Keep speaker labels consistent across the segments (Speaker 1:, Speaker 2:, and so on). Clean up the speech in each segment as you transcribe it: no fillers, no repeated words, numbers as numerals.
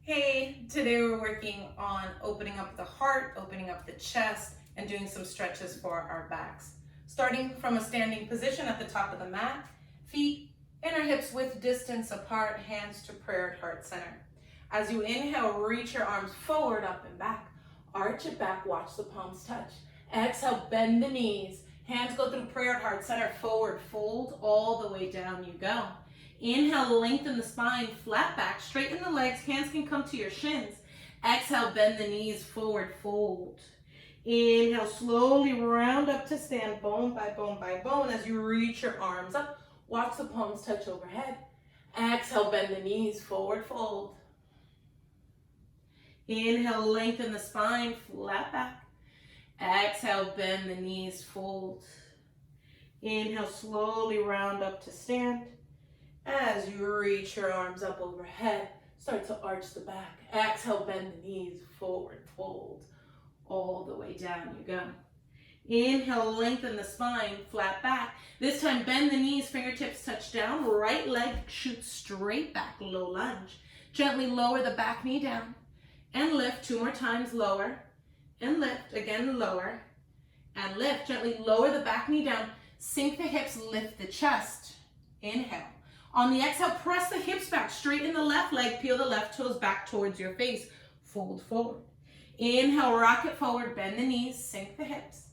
Speaker 1: Hey, today we're working on opening up the heart, opening up the chest, and doing some stretches for our backs. Starting from a standing position at the top of the mat, feet and our hips width distance apart, hands to prayer at heart center. As you inhale, reach your arms forward, up and back. Arch it back, watch the palms touch. Exhale, bend the knees. Hands go through prayer at heart center, forward fold, all the way down you go. Inhale, lengthen the spine, flat back, straighten the legs, hands can come to your shins. Exhale, bend the knees, forward fold. Inhale, slowly round up to stand, bone by bone by bone. As you reach your arms up, watch the palms touch overhead. Exhale, bend the knees, forward fold. Inhale, lengthen the spine, flat back. Exhale, bend the knees, fold. Inhale, slowly round up to stand. As you reach your arms up overhead, start to arch the back. Exhale, bend the knees, forward fold. All the way down you go. Inhale, lengthen the spine, flat back. This time, bend the knees, fingertips touch down. Right leg shoots straight back, low lunge. Gently lower the back knee down. And lift, 2 more times, lower. And lift, again lower. And lift, gently lower the back knee down. Sink the hips, lift the chest. Inhale. On the exhale, press the hips back, straighten the left leg, peel the left toes back towards your face. Fold forward. Inhale, rock it forward, bend the knees, sink the hips.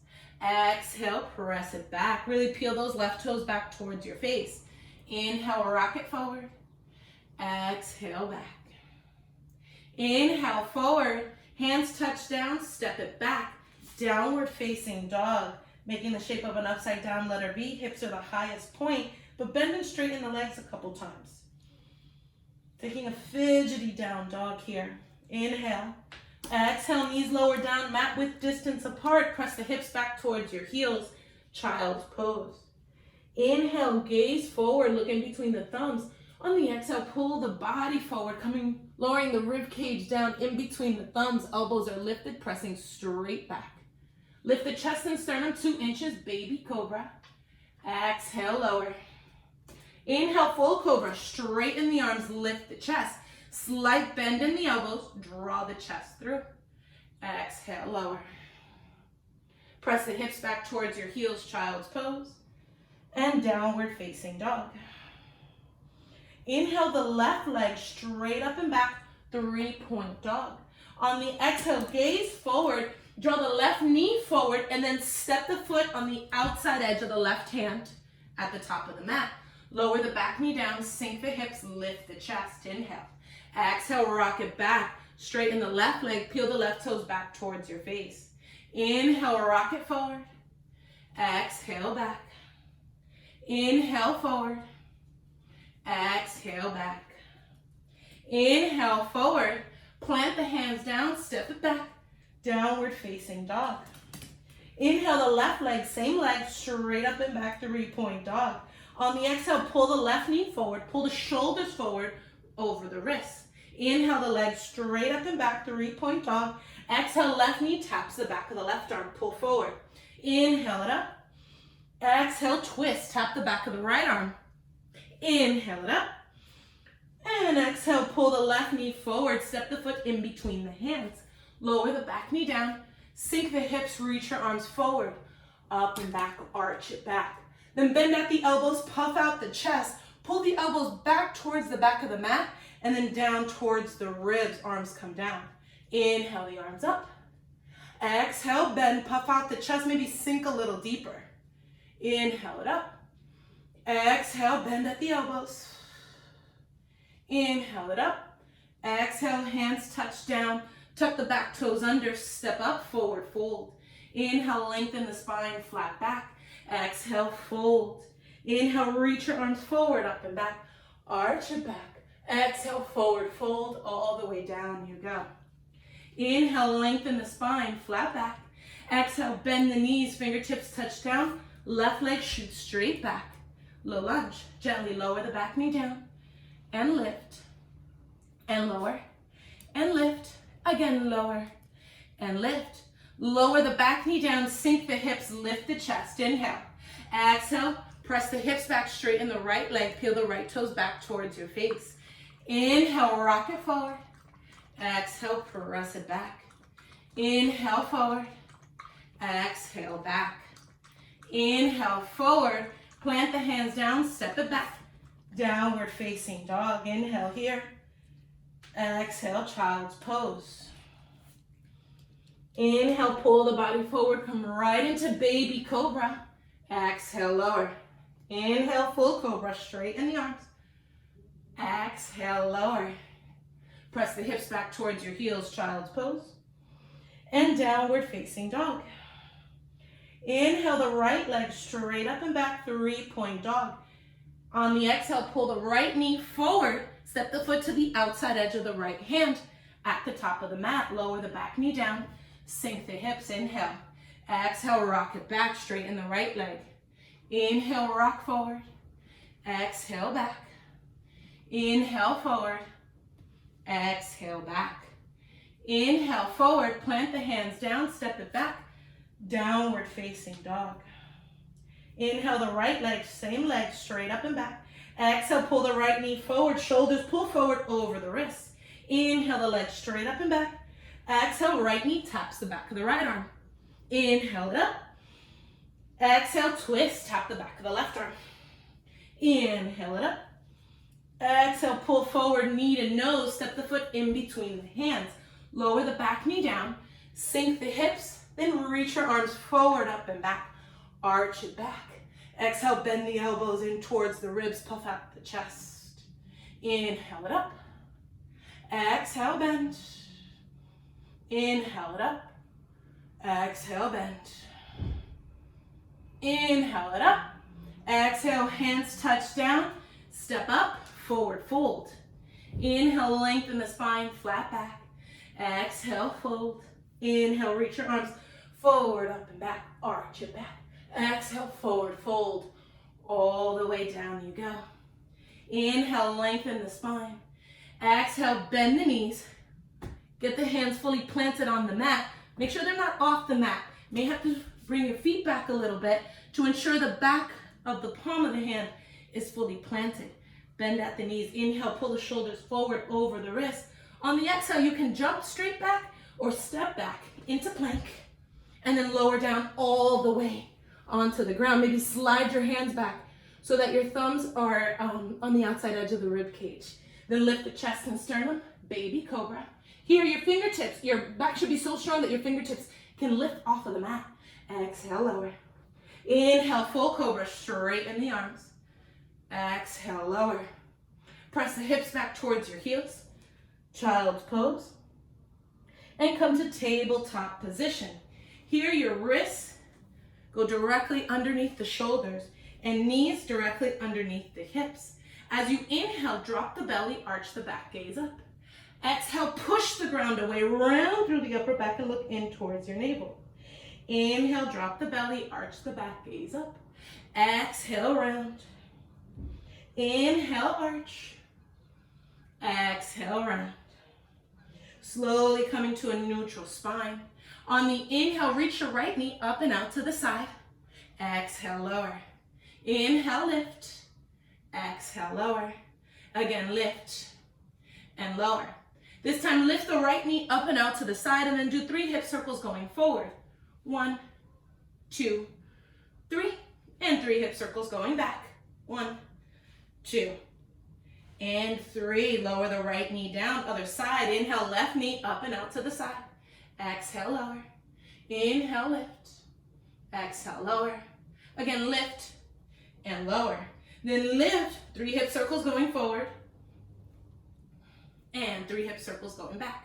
Speaker 1: Exhale, press it back. Really peel those left toes back towards your face. Inhale, rock it forward. Exhale, back. Inhale, forward. Hands touch down, step it back. Downward facing dog. Making the shape of an upside down letter V. Hips are the highest point, but bend and straighten the legs a couple times. Taking a fidgety down dog here. Inhale. Exhale, knees lower down, mat width distance apart. Press the hips back towards your heels. Child's pose. Inhale, gaze forward, look in between the thumbs. On the exhale, pull the body forward, lowering the rib cage down in between the thumbs. Elbows are lifted, pressing straight back. Lift the chest and sternum 2 inches, baby cobra. Exhale, lower. Inhale, full cobra. Straighten the arms, lift the chest. Slight bend in the elbows, draw the chest through. Exhale, lower. Press the hips back towards your heels, child's pose. And downward facing dog. Inhale the left leg straight up and back, 3-point dog. On the exhale, gaze forward, draw the left knee forward, and then step the foot on the outside edge of the left hand at the top of the mat. Lower the back knee down, sink the hips, lift the chest. Inhale. Exhale, rock it back. Straighten the left leg, peel the left toes back towards your face. Inhale, rock it forward. Exhale, back. Inhale, forward. Exhale, back. Inhale, forward. Plant the hands down, step it back. Downward facing dog. Inhale the left leg, same leg, straight up and back, 3-point dog. On the exhale, pull the left knee forward, pull the shoulders forward over the wrists. Inhale the leg straight up and back, 3-point dog. Exhale, left knee taps the back of the left arm, pull forward. Inhale it up. Exhale, twist, tap the back of the right arm. Inhale it up. And exhale, pull the left knee forward, step the foot in between the hands. Lower the back knee down, sink the hips, reach your arms forward, up and back, arch it back. Then bend at the elbows, puff out the chest, pull the elbows back towards the back of the mat, and then down towards the ribs, arms come down. Inhale the arms up. Exhale, bend, puff out the chest, maybe sink a little deeper. Inhale it up. Exhale, bend at the elbows. Inhale it up. Exhale, hands touch down. Tuck the back toes under, step up, forward fold. Inhale, lengthen the spine, flat back. Exhale, fold. Inhale, reach your arms forward, up and back. Arch it back. Exhale, forward fold, all the way down you go. Inhale, lengthen the spine, flat back. Exhale, bend the knees, fingertips touch down. Left leg shoots straight back. Low lunge. Gently lower the back knee down. And lift. And lower. And lift. Again, lower and lift. Lower the back knee down, sink the hips, lift the chest. Inhale. Exhale, press the hips back, straighten the right leg, peel the right toes back towards your face. Inhale, rock it forward. Exhale, press it back. Inhale, forward. Exhale, back. Inhale, forward. Plant the hands down, step it back. Downward facing dog. Inhale here. Exhale, child's pose. Inhale, pull the body forward, come right into baby cobra. Exhale, lower. Inhale, full cobra, straighten the arms. Exhale, lower. Press the hips back towards your heels, child's pose. And downward facing dog. Inhale the right leg straight up and back, 3-point dog. On the exhale, pull the right knee forward, step the foot to the outside edge of the right hand at the top of the mat. Lower the back knee down, sink the hips, inhale. Exhale, rock it back, straighten the right leg. Inhale, rock forward. Exhale, back. Inhale, forward. Exhale, back. Inhale, forward, plant the hands down, step it back. Downward facing dog. Inhale the right leg, same leg, straight up and back. Exhale, pull the right knee forward, shoulders pull forward over the wrists. Inhale the leg straight up and back. Exhale, right knee taps the back of the right arm. Inhale it up. Exhale, twist, tap the back of the left arm. Inhale it up. Exhale, pull forward, knee to nose, step the foot in between the hands. Lower the back knee down, sink the hips, then reach your arms forward, up and back. Arch it back. Exhale, bend the elbows in towards the ribs, puff out the chest. Inhale it up. Exhale, bend. Inhale it up. Exhale, bend. Inhale it up. Exhale, hands touch down. Step up, forward fold. Inhale, lengthen the spine, flat back. Exhale, fold. Inhale, reach your arms forward, up and back. Arch it back. Exhale, forward fold. All the way down you go. Inhale, lengthen the spine. Exhale, bend the knees. Get the hands fully planted on the mat. Make sure they're not off the mat. You may have to bring your feet back a little bit to ensure the back of the palm of the hand is fully planted. Bend at the knees. Inhale, pull the shoulders forward over the wrist. On the exhale, you can jump straight back or step back into plank and then lower down all the way onto the ground. Maybe slide your hands back so that your thumbs are on the outside edge of the rib cage. Then lift the chest and sternum, baby cobra. Here, your fingertips, your back should be so strong that your fingertips can lift off of the mat. Exhale, lower. Inhale, full cobra, straighten the arms. Exhale, lower. Press the hips back towards your heels. Child's pose. And come to tabletop position. Here, your wrists go directly underneath the shoulders and knees directly underneath the hips. As you inhale, drop the belly, arch the back, gaze up. Exhale, push the ground away, round through the upper back and look in towards your navel. Inhale, drop the belly, arch the back, gaze up. Exhale, round. Inhale, arch. Exhale, round. Slowly coming to a neutral spine. On the inhale, reach your right knee up and out to the side. Exhale, lower. Inhale, lift. Exhale, lower. Again, lift and lower. This time, lift the right knee up and out to the side and then do 3 hip circles going forward. 1, 2, 3, and 3 hip circles going back. 1, 2, and 3. Lower the right knee down, other side. Inhale, left knee up and out to the side. Exhale, lower. Inhale, lift. Exhale, lower. Again, lift and lower. Then lift, 3 hip circles going forward. And 3 hip circles going back.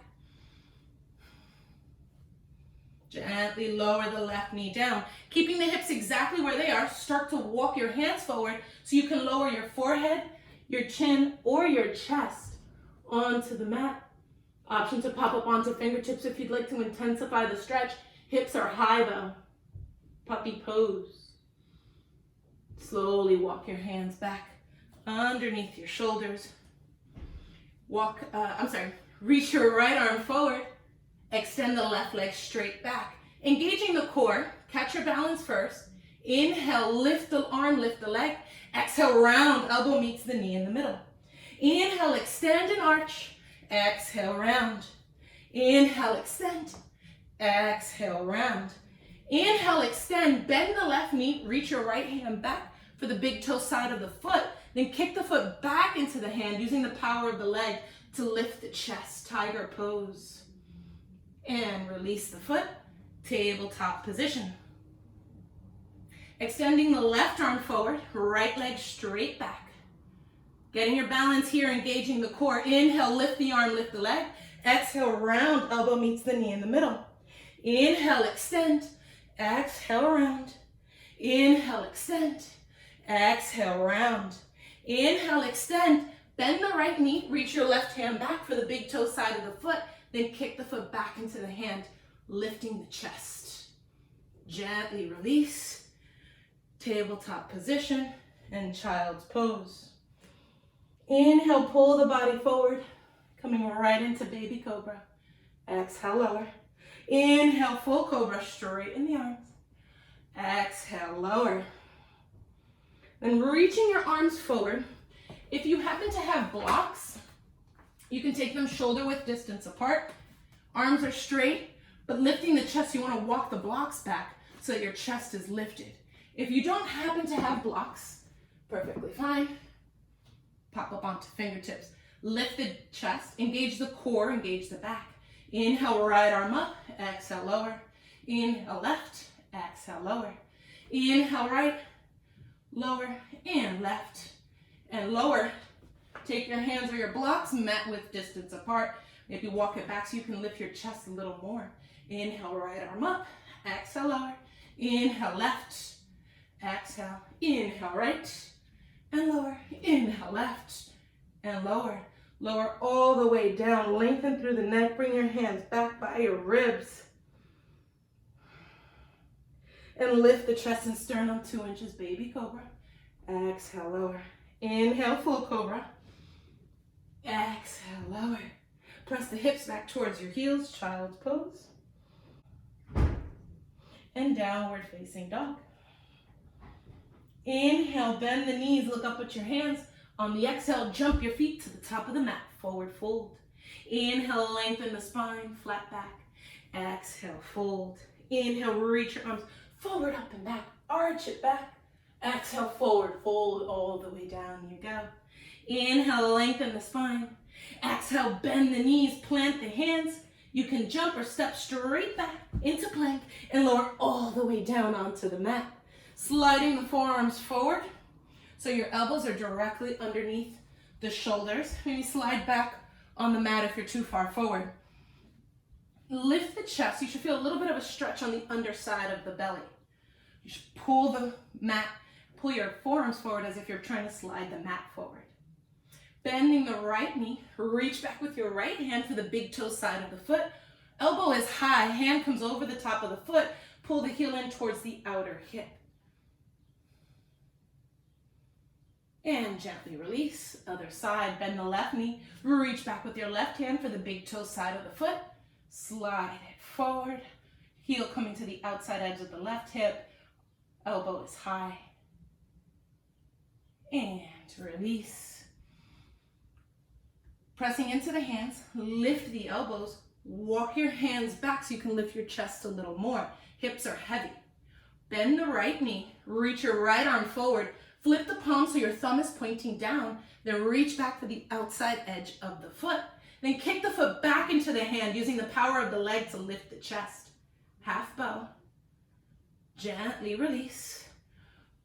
Speaker 1: Gently lower the left knee down. Keeping the hips exactly where they are, start to walk your hands forward so you can lower your forehead, your chin, or your chest onto the mat. Option to pop up onto fingertips if you'd like to intensify the stretch. Hips are high though. Puppy pose. Slowly walk your hands back underneath your shoulders. Reach your right arm forward. Extend the left leg straight back. Engaging the core, catch your balance first. Inhale, lift the arm, lift the leg. Exhale, round, elbow meets the knee in the middle. Inhale, extend and arch. Exhale, round. Inhale, extend. Exhale, round. Inhale, extend. Bend the left knee. Reach your right hand back for the big toe side of the foot. Then kick the foot back into the hand using the power of the leg to lift the chest. Tiger pose. And release the foot. Tabletop position. Extending the left arm forward. Right leg straight back. Getting your balance here, engaging the core. Inhale, lift the arm, lift the leg. Exhale, round, elbow meets the knee in the middle. Inhale, extend. Exhale, round. Inhale, extend. Exhale, round. Inhale, extend. Bend the right knee, reach your left hand back for the big toe side of the foot. Then kick the foot back into the hand, lifting the chest. Gently release. Tabletop position and child's pose. Inhale, pull the body forward, coming right into baby cobra. Exhale, lower. Inhale, full cobra, straighten the arms. Exhale, lower. Then reaching your arms forward. If you happen to have blocks, you can take them shoulder width distance apart. Arms are straight, but lifting the chest, you want to walk the blocks back so that your chest is lifted. If you don't happen to have blocks, perfectly fine. Pop up onto fingertips. Lift the chest, engage the core, engage the back. Inhale, right arm up, exhale, lower. Inhale, left, exhale, lower. Inhale, right, lower, and left, and lower. Take your hands or your blocks, mat width distance apart. Maybe walk it back so you can lift your chest a little more. Inhale, right arm up, exhale, lower. Inhale, left, exhale. Inhale, right, and lower. Inhale, left, and lower. Lower all the way down, lengthen through the neck, bring your hands back by your ribs. And lift the chest and sternum 2 inches, baby cobra. Exhale, lower. Inhale, full cobra. Exhale, lower. Press the hips back towards your heels, child's pose. And downward facing dog. Inhale, bend the knees, look up with your hands. On the exhale, jump your feet to the top of the mat, forward fold. Inhale, lengthen the spine, flat back. Exhale, fold. Inhale, reach your arms forward, up and back, arch it back. Exhale, forward, fold all the way down you go. Inhale, lengthen the spine. Exhale, bend the knees, plant the hands. You can jump or step straight back into plank and lower all the way down onto the mat. Sliding the forearms forward so your elbows are directly underneath the shoulders. Maybe slide back on the mat if you're too far forward. Lift the chest. You should feel a little bit of a stretch on the underside of the belly. You should pull the mat, pull your forearms forward as if you're trying to slide the mat forward. Bending the right knee, reach back with your right hand for the big toe side of the foot. Elbow is high, hand comes over the top of the foot. Pull the heel in towards the outer hip. And gently release. Other side, bend the left knee. Reach back with your left hand for the big toe side of the foot. Slide it forward. Heel coming to the outside edge of the left hip. Elbow is high. And release. Pressing into the hands, lift the elbows. Walk your hands back so you can lift your chest a little more. Hips are heavy. Bend the right knee. Reach your right arm forward. Flip the palm so your thumb is pointing down. Then reach back for the outside edge of the foot. Then kick the foot back into the hand using the power of the leg to lift the chest. Half bow. Gently release.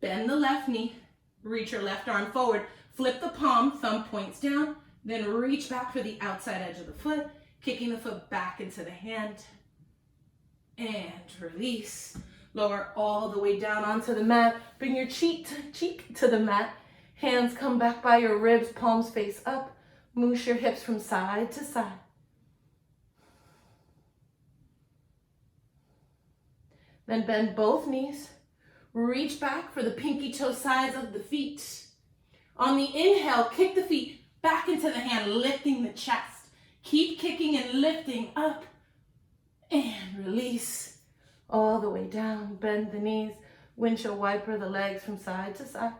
Speaker 1: Bend the left knee. Reach your left arm forward. Flip the palm, thumb points down. Then reach back for the outside edge of the foot. Kicking the foot back into the hand. And release. Lower all the way down onto the mat. Bring your cheek to the mat. Hands come back by your ribs, palms face up. Moosh your hips from side to side. Then bend both knees. Reach back for the pinky toe sides of the feet. On the inhale, kick the feet back into the hand, lifting the chest. Keep kicking and lifting up. And release. All the way down, bend the knees, windshield wiper the legs from side to side.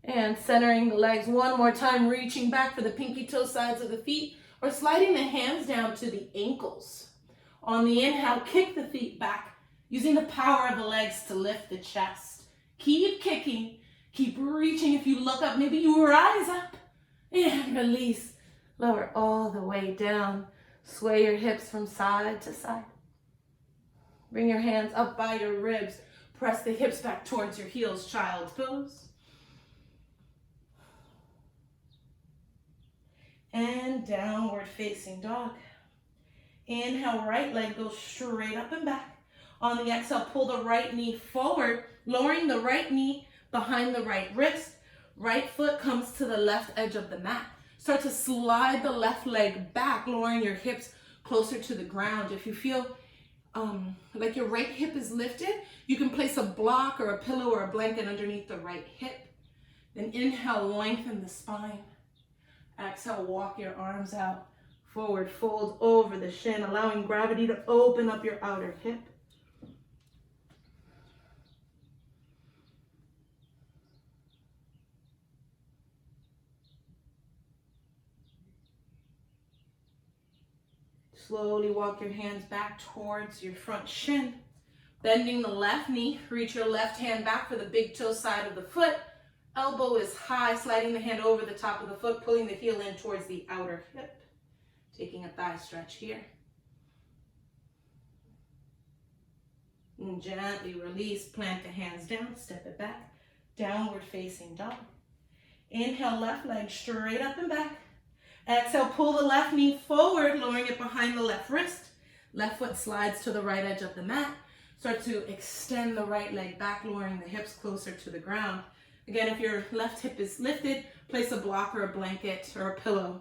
Speaker 1: And centering the legs one more time, reaching back for the pinky toe sides of the feet, or sliding the hands down to the ankles. On the inhale, kick the feet back, using the power of the legs to lift the chest. Keep kicking, keep reaching. If you look up, maybe you rise up and release. Lower all the way down. Sway your hips from side to side. Bring your hands up by your ribs. Press the hips back towards your heels, child's pose. And downward facing dog. Inhale, right leg goes straight up and back. On the exhale, pull the right knee forward, lowering the right knee behind the right wrist. Right foot comes to the left edge of the mat. Start to slide the left leg back, lowering your hips closer to the ground. If you feel like your right hip is lifted, you can place a block or a pillow or a blanket underneath the right hip. Then inhale, lengthen the spine. Exhale, walk your arms out. Forward fold over the shin, allowing gravity to open up your outer hip. Slowly walk your hands back towards your front shin. Bending the left knee, reach your left hand back for the big toe side of the foot. Elbow is high, sliding the hand over the top of the foot, pulling the heel in towards the outer hip. Taking a thigh stretch here. And gently release, plant the hands down, step it back. Downward facing dog. Inhale, left leg straight up and back. Exhale, pull the left knee forward, lowering it behind the left wrist. Left foot slides to the right edge of the mat. Start to extend the right leg back, lowering the hips closer to the ground. Again, if your left hip is lifted, place a block or a blanket or a pillow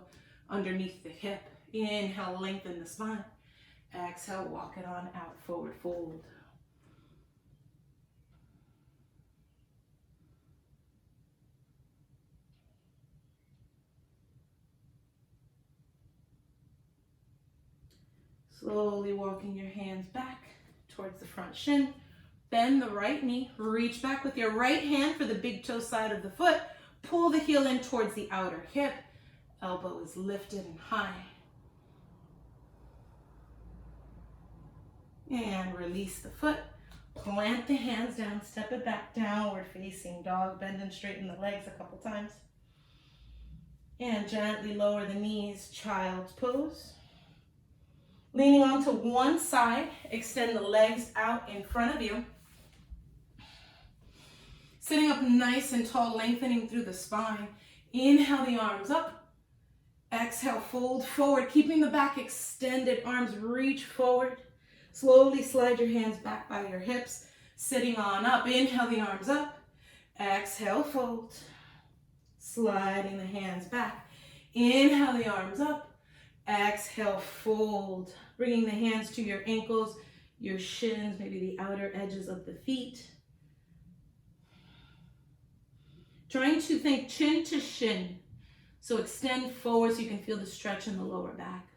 Speaker 1: underneath the hip. Inhale, lengthen the spine. Exhale, walk it on out, forward fold. Slowly walking your hands back towards the front shin. Bend the right knee, reach back with your right hand for the big toe side of the foot. Pull the heel in towards the outer hip. Elbow is lifted and high. And release the foot. Plant the hands down, step it back, downward facing dog. Bend and straighten the legs a couple times. And gently lower the knees, child's pose. Leaning onto one side, extend the legs out in front of you. Sitting up nice and tall, lengthening through the spine. Inhale the arms up. Exhale, fold forward, keeping the back extended, arms reach forward. Slowly slide your hands back by your hips, sitting on up. Inhale the arms up. Exhale, fold. Sliding the hands back. Inhale the arms up. Exhale, fold. Bringing the hands to your ankles, your shins, maybe the outer edges of the feet. Trying to think chin to shin. So extend forward so you can feel the stretch in the lower back.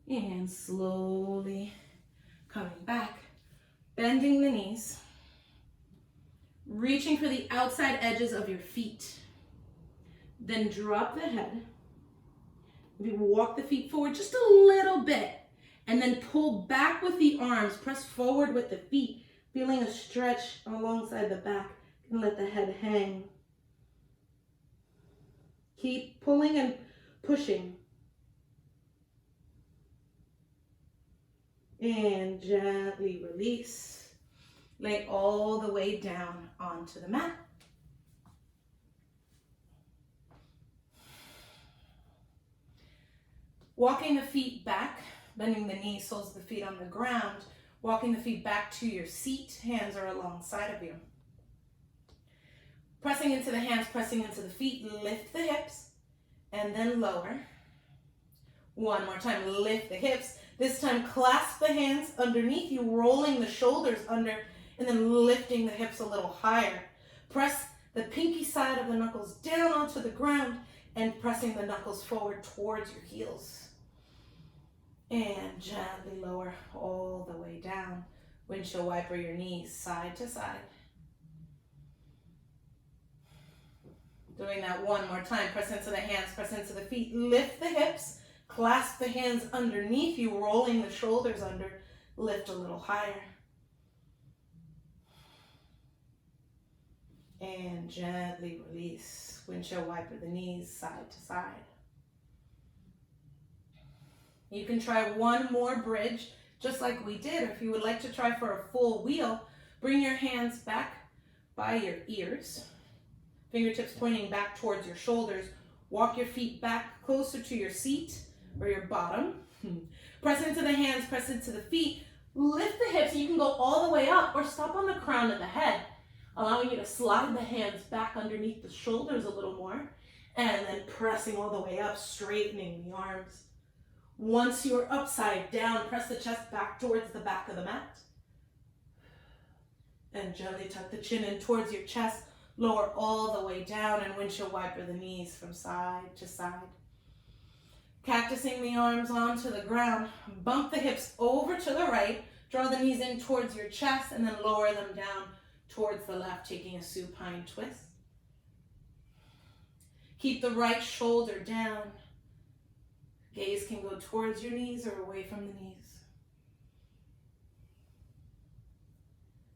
Speaker 1: And slowly coming back, bending the knees, reaching for the outside edges of your feet. Then drop the head. Maybe walk the feet forward just a little bit. And then pull back with the arms. Press forward with the feet. Feeling a stretch alongside the back. And let the head hang. Keep pulling and pushing. And gently release. Lay all the way down onto the mat. Walking the feet back, bending the knees, soles of the feet on the ground. Walking the feet back to your seat, hands are alongside of you. Pressing into the hands, pressing into the feet, lift the hips, and then lower. One more time, lift the hips. This time, clasp the hands underneath you, rolling the shoulders under, and then lifting the hips a little higher. Press the pinky side of the knuckles down onto the ground, and pressing the knuckles forward towards your heels. And gently lower all the way down. Windshield wiper your knees side to side. Doing that one more time. Press into the hands, press into the feet. Lift the hips, clasp the hands underneath you, rolling the shoulders under. Lift a little higher. And gently release. Windshield wiper the knees side to side. You can try one more bridge, just like we did. Or if you would like to try for a full wheel, bring your hands back by your ears. Fingertips pointing back towards your shoulders. Walk your feet back closer to your seat or your bottom. Press into the hands, press into the feet. Lift the hips. You can go all the way up or stop on the crown of the head, allowing you to slide the hands back underneath the shoulders a little more, and then pressing all the way up, straightening the arms. Once you're upside down, press the chest back towards the back of the mat. And gently tuck the chin in towards your chest, lower all the way down, and windshield wiper the knees from side to side. Cactusing the arms onto the ground, bump the hips over to the right, draw the knees in towards your chest, and then lower them down towards the left, taking a supine twist. Keep the right shoulder down. Gaze can go towards your knees or away from the knees.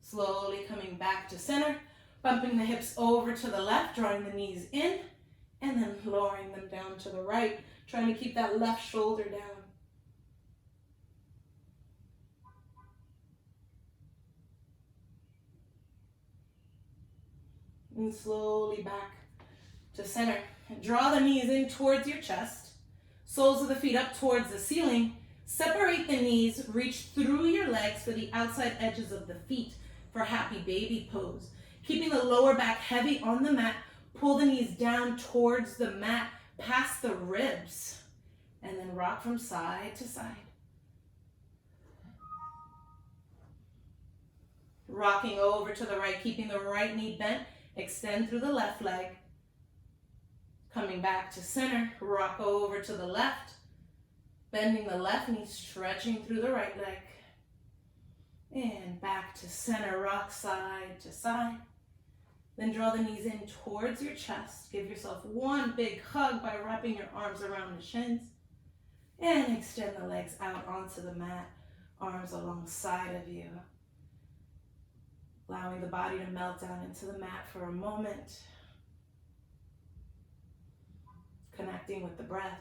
Speaker 1: Slowly coming back to center, bumping the hips over to the left, drawing the knees in, and then lowering them down to the right, trying to keep that left shoulder down. And slowly back to center. And draw the knees in towards your chest, soles of the feet up towards the ceiling. Separate the knees, reach through your legs for the outside edges of the feet for happy baby pose. Keeping the lower back heavy on the mat, pull the knees down towards the mat, past the ribs, and then rock from side to side. Rocking over to the right, keeping the right knee bent, extend through the left leg. Coming back to center, rock over to the left, bending the left knee, stretching through the right leg. And back to center, rock side to side. Then draw the knees in towards your chest. Give yourself one big hug by wrapping your arms around the shins. And extend the legs out onto the mat, arms alongside of you. Allowing the body to melt down into the mat for a moment. Connecting with the breath.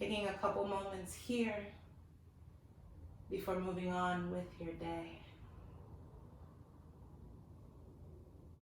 Speaker 1: Taking a couple moments here before moving on with your day.